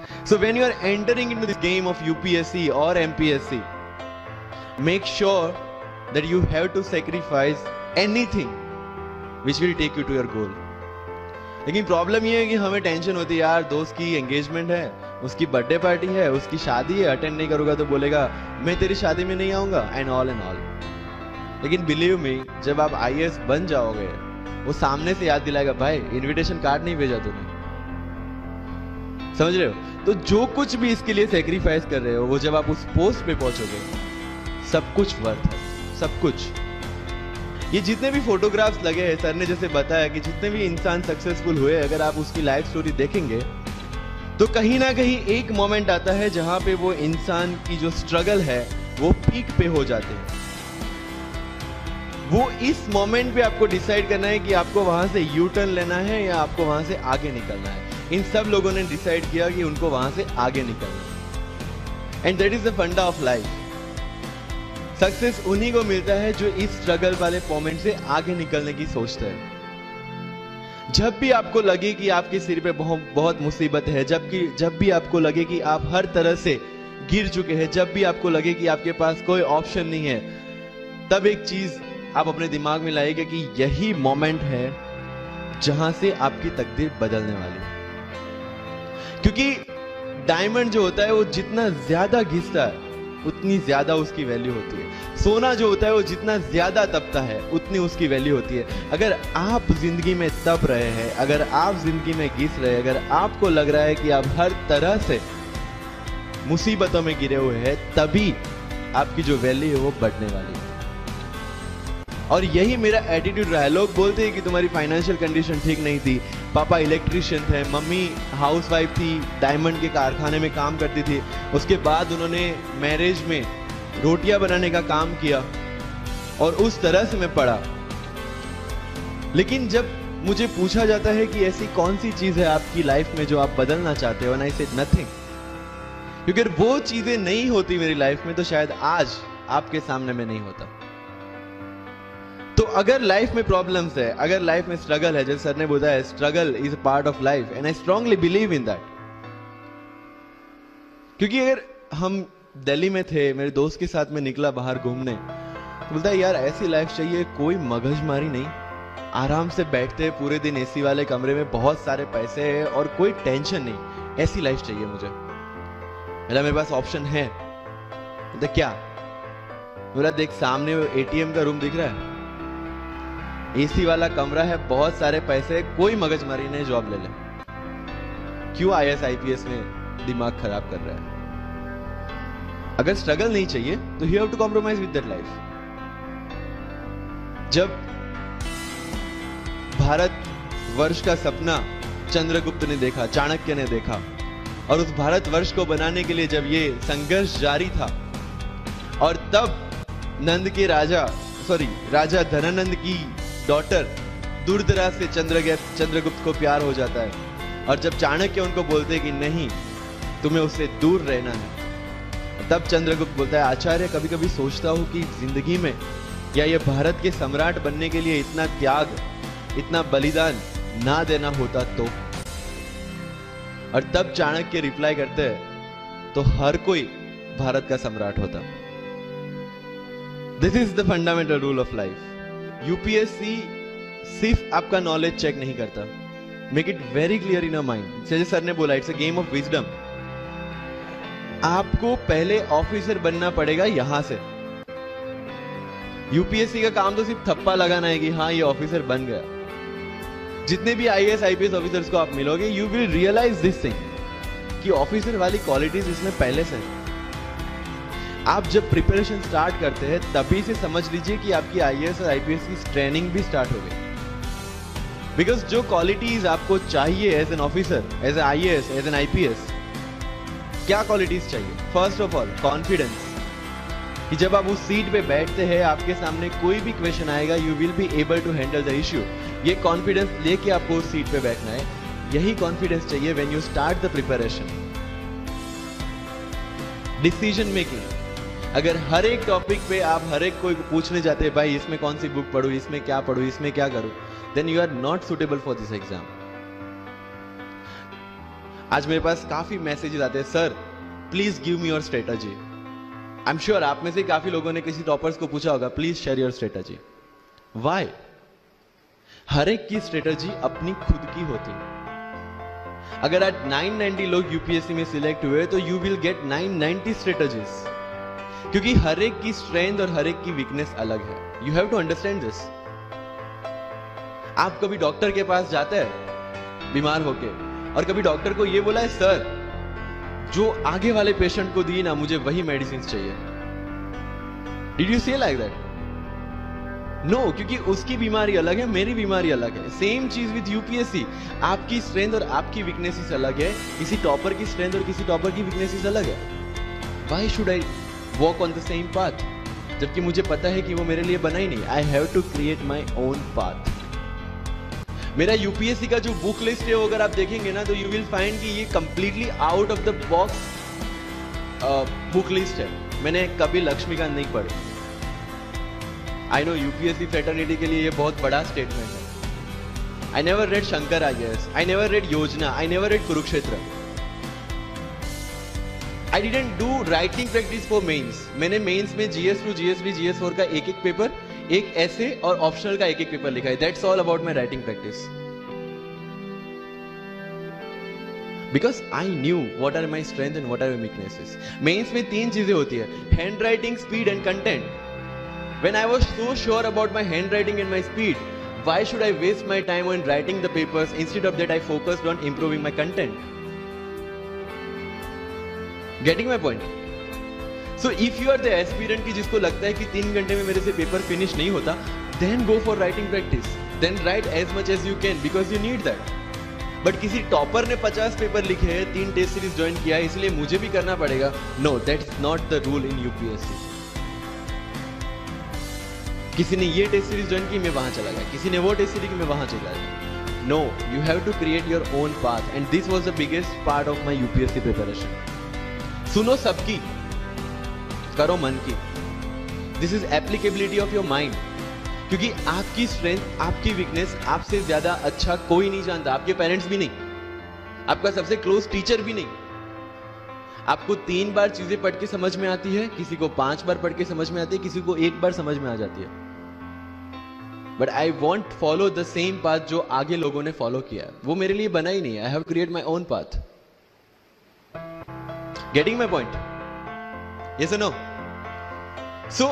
So when you are entering into this game of UPSC or MPSC, make sure that you have to sacrifice anything which will take you to your goal. लेकिन problem ये है कि हमें tension होती है, यार दोस्त की एंगेजमेंट है, उसकी बर्थडे पार्टी है, उसकी शादी है, अटेंड नहीं करूंगा तो बोलेगा मैं तेरी शादी में नहीं आऊंगा एंड ऑल। लेकिन बिलीव मी, जब आप IAS बन जाओगे वो सामने से याद दिलाएगा, भाई इनविटेशन कार्ड नहीं भेजा तूने। समझ रहे हो? तो जो कुछ भी इसके लिए सेक्रीफाइस कर रहे हो, वो जब आप उस पोस्ट पे पहुंचोगे सब कुछ वर्थ है, सब कुछ। ये जितने भी फोटोग्राफ्स लगे हैं, सर ने जैसे बताया कि जितने भी इंसान सक्सेसफुल हुए, अगर आप उसकी लाइफ स्टोरी देखेंगे तो कहीं ना कहीं एक मोमेंट आता है जहां पे वो इंसान की जो स्ट्रगल है वो पीक पे हो जाते हैं। वो इस मोमेंट पे आपको डिसाइड करना है कि आपको वहां से यू टर्न लेना है या आपको वहां से आगे निकलना है। इन सब लोगों ने डिसाइड किया कि उनको वहां से आगे निकलना है, एंड दैट इज द फंडा ऑफ लाइफ। सक्सेस उन्हीं को मिलता है जो इस स्ट्रगल वाले मोमेंट से आगे निकलने की सोचता है। जब भी आपको लगे कि आपके सिर पे बहुत मुसीबत है, जब भी आपको लगे कि आप हर तरह से गिर चुके हैं, जब भी आपको लगे कि आपके पास कोई ऑप्शन नहीं है, तब एक चीज आप अपने दिमाग में लाइएगा कि यही मोमेंट है जहां से आपकी तकदीर बदलने वाली है। क्योंकि डायमंड जो होता है वो जितना ज्यादा घिसता है उतनी ज्यादा उसकी वैल्यू होती है। सोना जो होता है वो जितना ज्यादा तपता है उतनी उसकी वैल्यू होती है। अगर आप जिंदगी में तप रहे हैं, अगर आप जिंदगी में घिस रहे हैं, अगर आपको लग रहा है कि आप हर तरह से मुसीबतों में गिरे हुए हैं, तभी आपकी जो वैल्यू है वो बढ़ने वाली है। और यही मेरा एटीट्यूड रहा है। लोग बोलते हैं कि तुम्हारी फाइनेंशियल कंडीशन ठीक नहीं थी, पापा इलेक्ट्रिशियन थे, मम्मी हाउसवाइफ थी, डायमंड के कारखाने में काम करती थी, उसके बाद उन्होंने मैरिज में रोटियां बनाने का काम किया और उस तरह से मैं पढ़ा। लेकिन जब मुझे पूछा जाता है कि ऐसी कौन सी चीज है आपकी लाइफ में जो आप बदलना चाहते हो, एंड आई सेड नथिंग। क्योंकि अगर वो चीजें नहीं होती मेरी लाइफ में तो शायद आज आपके सामने में नहीं होता। तो अगर लाइफ में प्रॉब्लम्स है, अगर लाइफ में स्ट्रगल है, जैसे सर ने बोला है struggle is a part of life, and I strongly believe in that. क्योंकि अगर हम दिल्ली में थे, मेरे दोस्त के साथ में निकला बाहर घूमने, तो बोलता है यार ऐसी लाइफ चाहिए, कोई मगजमारी नहीं, आराम से बैठते हैं पूरे दिन एसी वाले कमरे में, बहुत सारे पैसे है और कोई टेंशन नहीं, ऐसी लाइफ चाहिए मुझे। बोला मेरे पास ऑप्शन है। बोलता क्या? बोला देख सामने ATM का रूम दिख रहा है, एसी वाला कमरा है, बहुत सारे पैसे, कोई मगजमारी नहीं, जॉब ले ले। क्यों IAS IPS में दिमाग खराब कर रहा है? अगर स्ट्रगल नहीं चाहिए तो you have to compromise with that life. जब भारत वर्ष का सपना चंद्रगुप्त ने देखा, चाणक्य ने देखा, और उस भारत वर्ष को बनाने के लिए जब ये संघर्ष जारी था, और तब नंद के राजा धनानंद की डॉटर दूरदराज से चंद्रगुप्त को प्यार हो जाता है, और जब चाणक्य उनको बोलते हैं कि नहीं तुम्हें उससे दूर रहना है, तब चंद्रगुप्त बोलता है आचार्य कभी कभी सोचता हूं कि जिंदगी में या ये भारत के सम्राट बनने के लिए इतना त्याग, इतना बलिदान ना देना होता तो। और तब चाणक्य रिप्लाई करते हैं तो हर कोई भारत का सम्राट होता। This is the fundamental rule of life. UPSC सिर्फ आपका नॉलेज चेक नहीं करता, make it very clear in your mind. जैसे सर ने बोला it's a game of wisdom. आपको पहले ऑफिसर बनना पड़ेगा यहां से। UPSC का काम तो सिर्फ थप्पा लगाना है कि हाँ ये ऑफिसर बन गया। जितने भी IAS IPS ऑफिसर्स को आप मिलोगे, you will realise this thing कि ऑफिसर वाली क्वालिटीज इसमें पहले से है। आप जब प्रिपरेशन स्टार्ट करते हैं तभी से समझ लीजिए कि आपकी IAS और IPS की ट्रेनिंग भी स्टार्ट हो गई। बिकॉज जो क्वालिटीज आपको चाहिए as an officer, as an IAS, as an IPS, क्या क्वालिटीज चाहिए? फर्स्ट ऑफ ऑल कॉन्फिडेंस, कि जब आप उस सीट पे बैठते हैं आपके सामने कोई भी क्वेश्चन आएगा, you will be able to handle the issue. ये कॉन्फिडेंस लेके आपको उस सीट पे बैठना है। यही कॉन्फिडेंस चाहिए when you start the preparation. Decision making, अगर हर एक टॉपिक पे आप हर एक कोई पूछने जाते हैं भाई इसमें कौन सी बुक पढूं, इसमें क्या पढूं, इसमें क्या करूं, then you are not suitable for this exam. आज मेरे पास काफी मैसेजेस आते हैं, sir please give me your strategy. I am sure आप में से काफी लोगों ने किसी टॉपर्स को पूछा होगा, please share your strategy. Why? हर एक की स्ट्रेटजी अपनी खुद की होती है। अगर आज 990 लोग यूपीएससी में सिलेक्ट हुए तो यू विल गेट 990 स्ट्रेटजीज, क्योंकि हर एक की स्ट्रेंथ और हर एक की वीकनेस अलग है। You have to understand this. आप कभी डॉक्टर के पास जाते हैं बीमार होके, और कभी डॉक्टर को यह बोला है, सर जो आगे वाले पेशेंट को दी ना, मुझे वही मेडिसिन चाहिए। डिड यू से लाइक दैट? नो, क्योंकि उसकी बीमारी अलग है, मेरी बीमारी अलग है। सेम चीज विद यूपीएससी, आपकी स्ट्रेंथ और आपकी वीकनेसेस अलग है, किसी टॉपर की स्ट्रेंथ और किसी टॉपर की वीकनेसेस अलग है। Why should I walk on the same path, जबकि मुझे पता है कि वो मेरे लिए बना ही नहीं। I have to create my own path. मेरा यूपीएससी का जो बुक लिस्ट है, वो अगर आप देखेंगे ना, तो यू विल फाइंड कि ये completely out of the box book list है। मैंने कभी लक्ष्मीकांत नहीं पढ़ी। आई नो यूपीएससी फ्रेटर्निटी के लिए ये बहुत बड़ा स्टेटमेंट है। I never read Shankar IAS, I never read Yojana, I never read Kurukshetra. I didn't do writing practice for mains. मैंने मेंस में GS2, GS3, GS4 का एक एक पेपर, एक ऐसे और ऑप्शनल का एक एक पेपर लिखा है। That's all about my writing practice, because I knew what are my strength and what are my weaknesses. Mains में 3 चीजें होती है, handwriting, speed and content. When I was so sure about my handwriting and my speed, why should I waste my time on writing the papers? Instead of that, I focused on improving my content. Getting my point? So if you are the aspirant की जिसको लगता है कि 3 घंटे में मेरे से paper finish नहीं होता, then go for writing practice. Then write as much as you can because you need that. But किसी टॉपर ने 50 पेपर लिखे हैं, 3 टेस्ट सीरीज ज्वाइन किया है, इसलिए मुझे भी करना पड़ेगा। No, that's not the rule in UPSC. किसी ने ये टेस्ट सीरीज ज्वाइन की, मैं वहां चला गया, किसी ने वो टेस्ट सीरीज की, मैं वहां चला गया। No, you have to create your own path and this was the biggest part of my UPSC preparation. सुनो सबकी, करो मन की। This is applicability of your mind, क्योंकि आपकी स्ट्रेंथ, आपकी वीकनेस आपसे ज्यादा अच्छा कोई नहीं जानता। आपके पेरेंट्स भी नहीं, आपका सबसे क्लोज टीचर भी नहीं। आपको 3 बार चीजें पढ़ के समझ में आती है, किसी को 5 बार पढ़ के समझ में आती है, किसी को 1 बार समझ में आ जाती है। But I want follow the same path जो आगे लोगों ने फॉलो किया है। वो मेरे लिए बना ही नहीं है। I have create my own path. Getting my point? Yes और नो? सो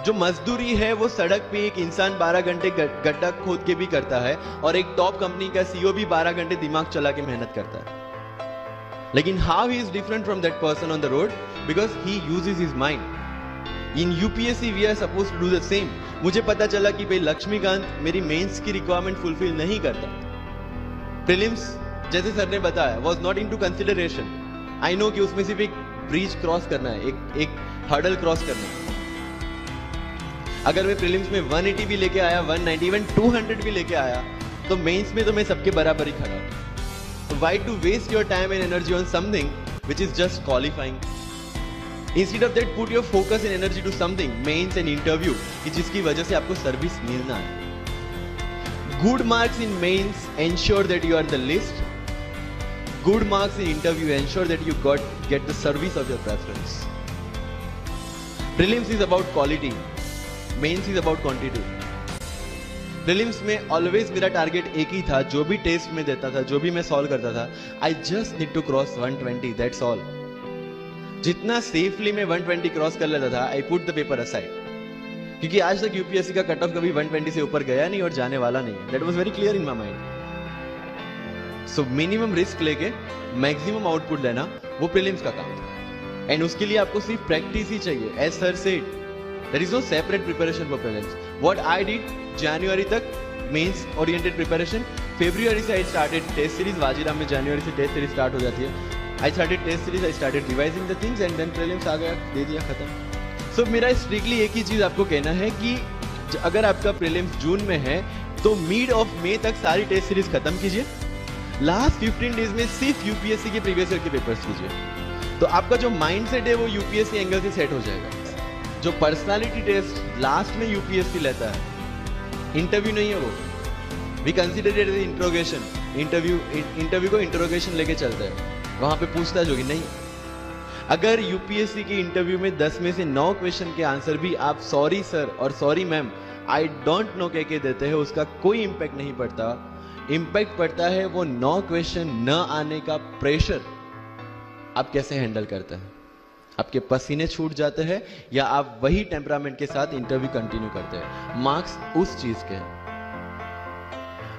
जो मजदूरी है वो सड़क पे एक इंसान 12 घंटे गड्ढा खोद के भी करता है, और एक टॉप कंपनी का सीईओ भी 12 घंटे दिमाग चला के मेहनत करता है। लेकिन how he is different from that person on the road? Because he uses his mind. In UPSC we are suppose to do the same. मुझे पता चला कि भाई लक्ष्मीकांत मेरी मेंस की रिक्वायरमेंट फुलफिल नहीं करता। प्रीलिम्स, जैसे सर ने बताया, was not into consideration. I know कि उसमें सिर्फ एक ब्रिज क्रॉस करना है, एक हर्डल क्रॉस करना है। अगर मैं प्रीलिम्स में 180 भी लेके आया, 190, इवन 200 भी लेके आया, तो मेंस में तो मैं सबके बराबर ही खड़ा हूं। Why to waste your time and energy on something which is just qualifying? Instead of that, put your focus and energy to something, mains and interview, कि जिसकी वजह से आपको सर्विस मिलना है। Good marks in mains ensure that you are the list. Good marks in interview ensure that you get the service of your preference. Prelims is about quality. Mains is about quantity. Prelims में always मेरा target एक ही था, जो भी test में देता था, जो भी मैं सॉल्व करता था, I just need to cross 120, that's all. जितना सेफली मैं 120 क्रॉस कर लेता था, I put the paper aside, क्योंकि आज तक यूपीएससी का कट ऑफ कभी 120 से ऊपर गया नहीं और जाने वाला नहीं है। That was very clear in my mind. So minimum risk लेके मैक्सिमम आउटपुट लेना, वो प्रीलिम्स का काम था। एंड उसके लिए आपको सिर्फ प्रैक्टिस ही चाहिए। As sir said, there is no separate preparation for prelims. What I did, जनवरी तक मेंस ओरिएंटेड प्रिपरेशन, फरवरी से I started test series. Vajiram में जनवरी से टेस्ट सीरीज स्टार्ट हो जाती है। I started test series, I started revising the things and then prelims आ गया, दे दिया, खत्म। सो मेरा स्ट्रिक्टली एक ही चीज आपको कहना है कि अगर आपका प्रीलिम्स जून में है तो मिड ऑफ मई तक सारी टेस्ट सीरीज खत्म कीजिए। लास्ट 15 डेज में सिर्फ यूपीएससी के प्रीवियस ईयर के पेपर्स कीजिए, तो आपका जो माइंड सेट है वो यूपीएससी एंगल से सेट हो जाएगा। जो पर्सनालिटी टेस्ट लास्ट में यूपीएससी लेता है, इंटरव्यू नहीं है वो, we consider it as interrogation. Interview को इंट्रोगेशन लेके चलता है। वहां पे पूछताछ होगी नहीं। अगर यूपीएससी के इंटरव्यू में 10 में से 9 क्वेश्चन के आंसर भी आप सॉरी सर और sorry ma'am I don't know कह के देते हैं, उसका कोई इंपैक्ट नहीं पड़ता। इंपैक्ट पड़ता है वो 9 क्वेश्चन न आने का प्रेशर आप कैसे हैंडल करते हैं। आपके पसीने छूट जाते हैं या आप वही टेम्परामेंट के साथ इंटरव्यू कंटिन्यू करते हैं। मार्क्स उस चीज के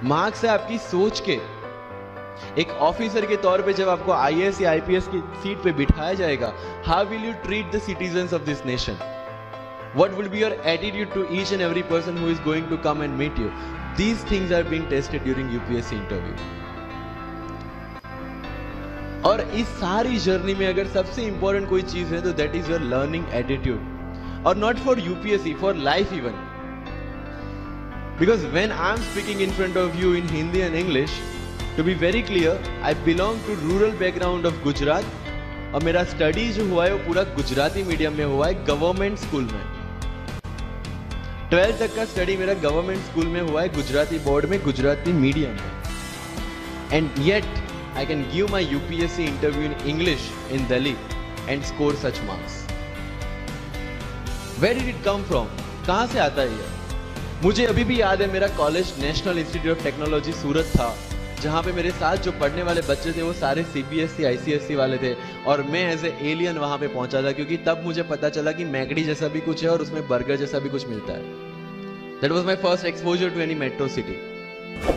मार्क्स है आपकी सोच के। एक ऑफिसर के तौर पे जब आपको आईएएस या आईपीएस की सीट पे बिठाया जाएगा, how will you treat the citizens of this nation? What will be your attitude to each and every person who is going to come and meet you? These things are being tested during UPSC interview. और इस सारी journey में अगर सबसे important कोई चीज है तो that is your learning attitude. और not for UPSC, for life even. Because when I am speaking in front of you in Hindi and English, to be very clear, I belong to rural background of Gujarat और मेरा study जो हुआ है वो पूरा Gujarati medium में हुआ है, गवर्नमेंट स्कूल में। 12th तक का स्टडी मेरा गवर्नमेंट स्कूल में हुआ है, गुजराती बोर्ड में, गुजराती मीडियम में। And yet I can give my UPSC interview in English in Delhi and score such marks. Where did it come from? कहां से आता है ये? मुझे अभी भी याद है मेरा college national institute of technology Surat था, जहां पे मेरे साथ जो पढ़ने वाले बच्चे थे वो सारे सीबीएसई आईसीएसई वाले थे और मैं एज ए एलियन वहां पे पहुंचा था, क्योंकि तब मुझे पता चला कि मैकडी जैसा भी कुछ है और उसमें बर्गर जैसा भी कुछ मिलता है। That was my first exposure to any metro city.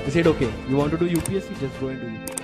He said, okay, you want to do UPSC, just go and do UPSC.